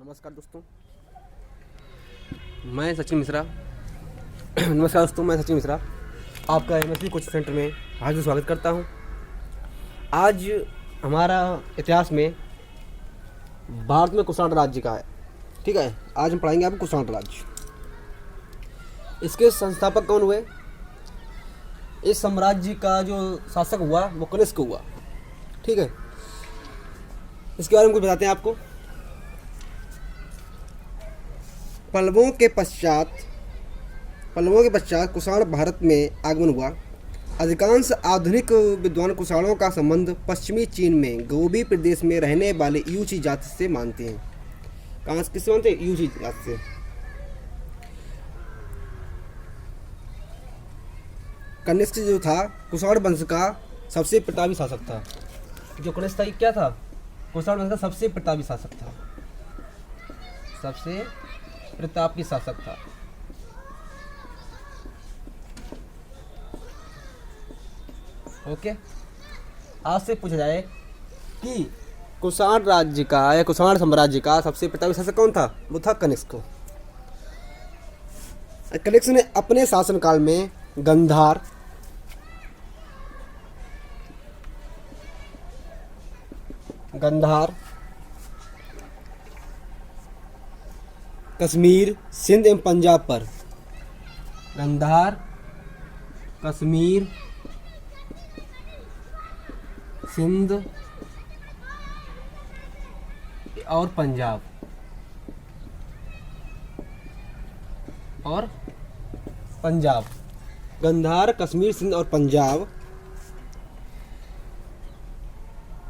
नमस्कार दोस्तों, मैं सचिन मिश्रा। नमस्कार दोस्तों, मैं सचिन मिश्रा आपका एमएसपी कोचिंग सेंटर में हार्दिक स्वागत करता हूं। आज हमारा इतिहास में भारत में कुषाण राज्य का है। ठीक है, आज हम पढ़ाएंगे आपको कुषाण राज्य। इसके संस्थापक कौन हुए? इस साम्राज्य का जो शासक हुआ वो कनिष्क हुआ। ठीक है, इसके बारे में कुछ बताते हैं आपको। पल्लवों के पश्चात कुषाण भारत में आगमन हुआ। अधिकांश आधुनिक विद्वान कुषाणों का संबंध पश्चिमी चीन में गोबी प्रदेश में रहने वाले यूची जाति से मानते हैं। कहाँ से किससे मानते हैं? यूची जाति से। कनिष्क जो था कुषाण वंश का सबसे प्रतापी शासक था। जो कनिष्क था क्या था? कुषाण वंश का सबसे प्रतापी शासक था, सबसे प्रतापी शासक था। ओके, आज से पूछा जाए कि कुषाण राज्य का या कुषाण साम्राज्य का सबसे प्रतापी शासक कौन था? वो था कनिष्क। कनिष्क ने अपने शासनकाल में गंधार, कश्मीर, सिंध एवं पंजाब पर, गंधार, कश्मीर, सिंध और पंजाब गंधार, कश्मीर, सिंध और पंजाब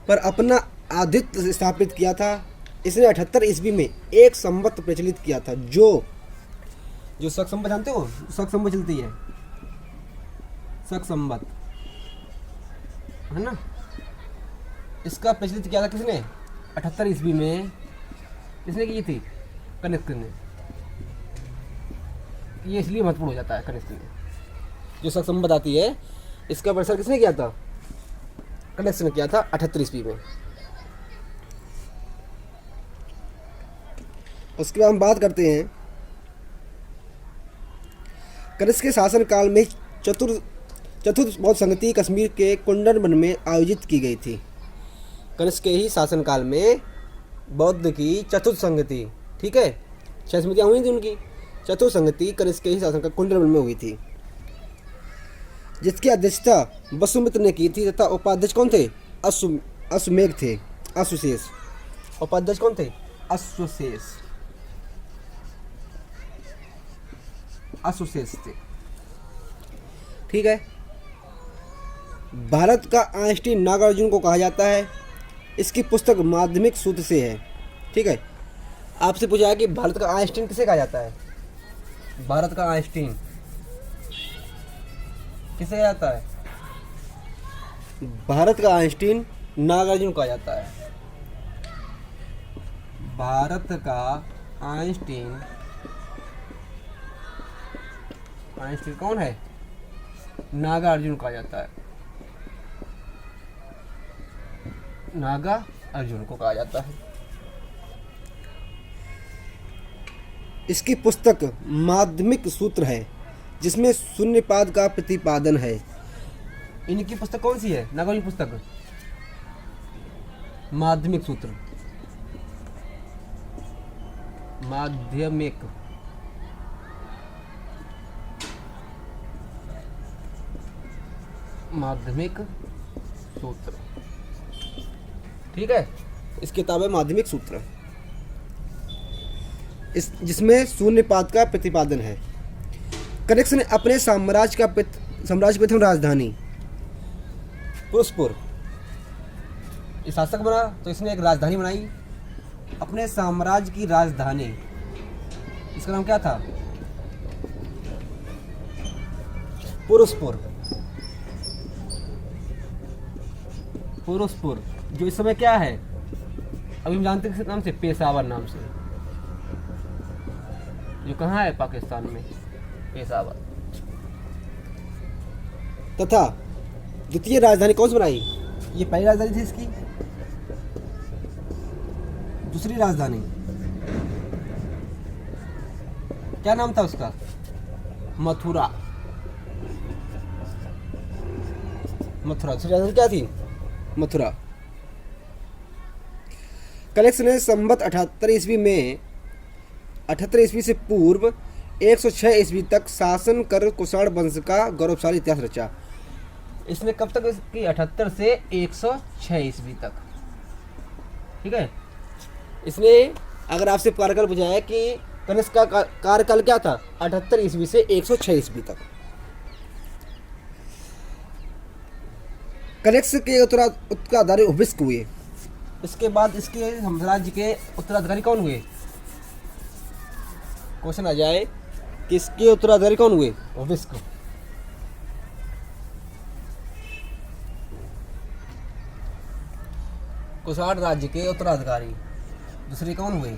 पर अपना आधिपत्य स्थापित किया था। इसने 78 ईस्वी में एक संवत प्रचलित किया था। जो शक संवत जानते हो? शक संवत चलती है, शक संवत है ना। इसका प्रचलित किया था किसने? 78 ईस्वी में। किसने की थी? कनिष्क ने। ये इसलिए महत्वपूर्ण हो जाता है कनिष्क ने। जो शक संवत आती है इसका प्रसार किसने किया था? कनिष्क ने किया था 78 ईस्वी में। उसके बाद हम बात करते हैं कनिष्क के शासनकाल में चतुर्थ बौद्ध संगति कश्मीर के कुंडन वन में आयोजित की गई थी। कनिष्क के ही शासनकाल में बौद्ध की चतुर्थ संगति, ठीक है, 6 समितियाँ हुई थी उनकी। चतुर्थ संगति कनिष्क के ही शासनकाल कुंडन वन में हुई थी, जिसकी अध्यक्षता वसुमित्र ने की थी तथा उपाध्यक्ष कौन थे? अश्वमेघ थे, अश्वशेष। उपाध्यक्ष कौन थे? अश्वशेष थे। ठीक है। भारत का आइंस्टीन नागार्जुन को कहा जाता है। इसकी पुस्तक माध्यमिक सूत्र से है। ठीक है, आपसे पूछा है कि भारत का आइंस्टीन किसे कहा जाता है? भारत का आइंस्टीन किसे कहा जाता है? भारत का आइंस्टीन नागार्जुन कहा जाता है। भारत का आइंस्टीन कौन है? नागार्जुन कहा जाता है। नागार्जुन को कहा जाता है। इसकी पुस्तक माध्यमिक सूत्र है, जिसमें शून्यपाद का प्रतिपादन है। इनकी पुस्तक कौन सी है? नागार्जुन पुस्तक माध्यमिक सूत्र, माध्यमिक सूत्र। ठीक है, इस किताब है माध्यमिक सूत्र, जिसमें शून्यपाद का प्रतिपादन है। कनिष्क ने अपने साम्राज्य की प्रथम राजधानी पुरुषपुर, इस शासक बना तो इसने एक राजधानी बनाई अपने साम्राज्य की राजधानी। इसका नाम क्या था? पुरुषपुर, जो इस समय क्या है? अभी हम जानते हैं किस नाम से? पेशावर नाम से। जो कहाँ है? पाकिस्तान में, पेशावर। तथा द्वितीय राजधानी कौन सी बनाई? ये पहली राजधानी थी इसकी। दूसरी राजधानी क्या नाम था उसका? मथुरा। मथुरा दूसरी राजधानी क्या थी? मथुरा। कनिष्क ने संवत 78 ईस्वी में 78 ईस्वी से पूर्व 106 ईस्वी तक शासन कर कुषाण वंश का गौरवशाली इतिहास रचा। इसने कब तक इसकी 78 से 106 ईस्वी तक, ठीक है। इसने अगर आपसे कार्यकाल पूछा है कि कनिष्क का कार्यकाल क्या था, 78 ईस्वी से 106 ईस्वी तक। कनिष्क के उत्तराधिकारी हुविस्क हुए। इसके बाद इसके राज्य के उत्तराधिकारी कौन हुए? क्वेश्चन आ जाए कि इसके उत्तराधिकारी कौन हुए? हुविस्क। कुषाण राज्य के उत्तराधिकारी दूसरे कौन हुए?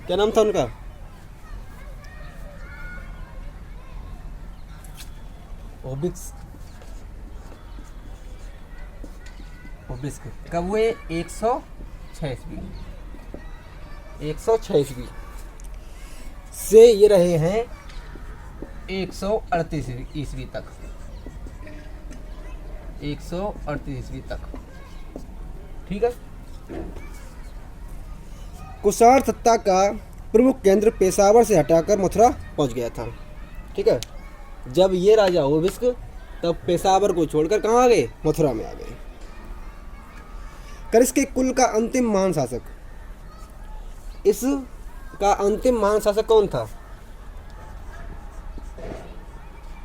क्या नाम था उनका? हुविस्क। कब हुए? 106 ईस्वी। 106 ईस्वी से ये रहे हैं 138 ईस्वी तक। 138 ईस्वी तक, ठीक है। कुषाण सत्ता का प्रमुख केंद्र पेशावर से हटाकर मथुरा पहुंच गया था, ठीक है। जब ये राजा हुविस्क तब पेशावर को छोड़कर कहाँ आ गए? मथुरा में आ गए। कनिष्क के कुल का अंतिम महान शासक, इसका अंतिम महान शासक कौन था?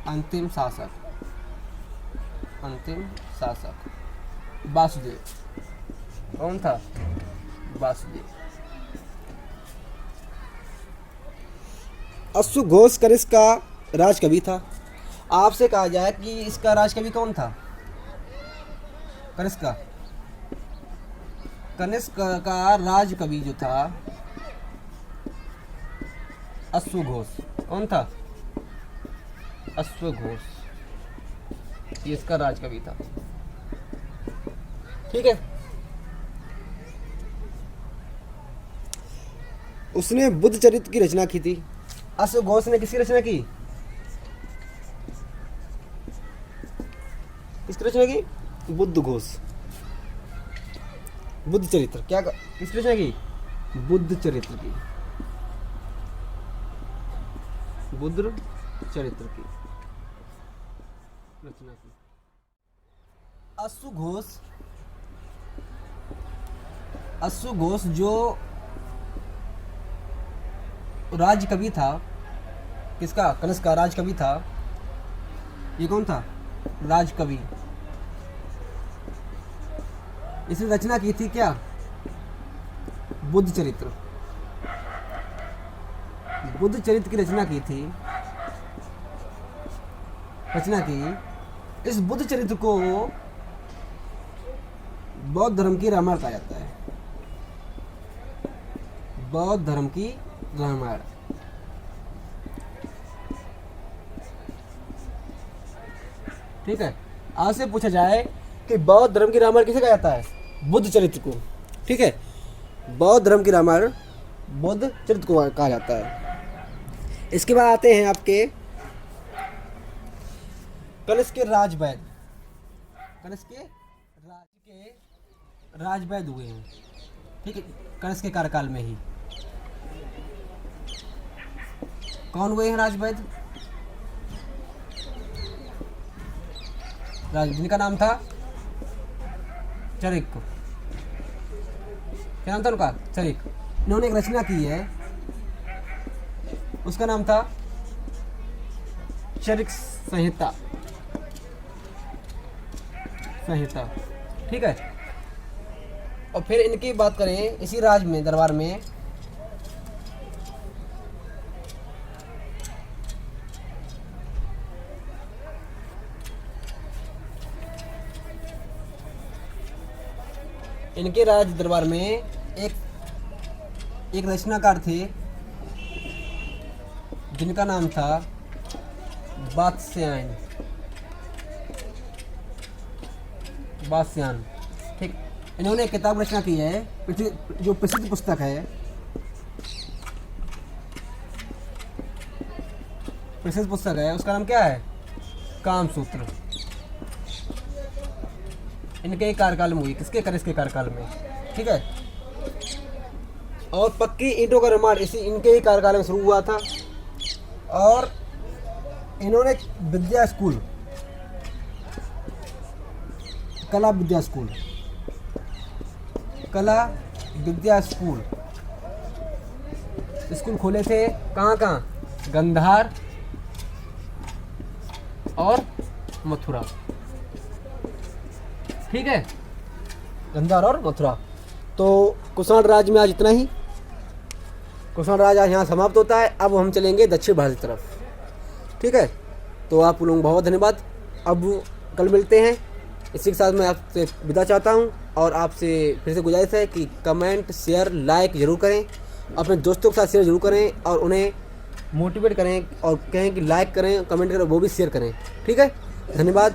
अंतिम शासक वासुदेव। कौन था? वासुदेव। अश्वघोष कनिष्क का राजकवि था। आपसे कहा जाए कि इसका राजकवि कौन था? कनिष्क का राजकवि जो था अश्वघोष। कौन था? अश्वघोष। ये इसका राजकवि था, ठीक है। उसने बुद्ध चरित्र की रचना की थी। अश्वघोष ने किसकी रचना की? किसकी रचना की? बुद्ध घोष। बुद्ध चरित्र क्या किसकी रचना की? बुद्ध चरित्र की। बुद्ध चरित्र की रचना की। अश्वघोष जो राजकवि था, किसका? कनिष्क का राजकवि था। ये कौन था? राजकवि। इसने रचना की थी क्या? बुद्ध चरित्र। बुद्ध चरित्र की रचना की थी। इस बुद्ध चरित्र को बौद्ध धर्म की रामायण कहा जाता है। बौद्ध धर्म की रामायण। ठीक है। आज से पूछा जाए कि बौद्ध धर्म की रामायण किसे कहा जाता है? बुद्ध चरित्र को, ठीक है। बौद्ध धर्म की रामायण बुद्ध चरित्र को कहा जाता है। इसके बाद आते हैं आपके कनिष्क के राजवैद। कनिष्क के राजवैद हुए हैं, ठीक है, कनिष्क के कार्यकाल में ही। कौन हुए हैं राजवैद? जिनका नाम था चरिक। क्या नाम था उनका? चरिक। इन्होंने एक रचना की है, उसका नाम था चरिक संहिता। ठीक है। और फिर इनकी बात करें इसी राज में, दरबार में इनके राज दरबार में एक रचनाकार थे जिनका नाम था बादशाहन। ठीक। इन्होंने एक किताब रचना की है, जो प्रसिद्ध पुस्तक है, प्रसिद्ध पुस्तक है, उसका नाम क्या है? कामसूत्र। इनके कार्यकाल में हुई, किसके इसके कार्यकाल में, ठीक है। और पक्की ईंटों का निर्माण इनके ही कार्यकाल में शुरू हुआ था। और इन्होंने विद्या स्कूल, कला विद्या स्कूल खोले थे। कहाँ? गंधार और मथुरा, ठीक है, गंधार और मथुरा। तो कुषाण राज्य में आज इतना ही। कुषाण राज्य आज यहाँ समाप्त होता है। अब हम चलेंगे दक्षिण भारत की तरफ, ठीक है। तो आप लोगों को बहुत धन्यवाद। अब कल मिलते हैं। इसी के साथ मैं आपसे विदा चाहता हूँ और आपसे फिर से गुजारिश है कि कमेंट, शेयर, लाइक ज़रूर करें, अपने दोस्तों के साथ शेयर ज़रूर करें और उन्हें मोटिवेट करें और कहें कि लाइक करें, कमेंट करें, वो भी शेयर करें, ठीक है। धन्यवाद।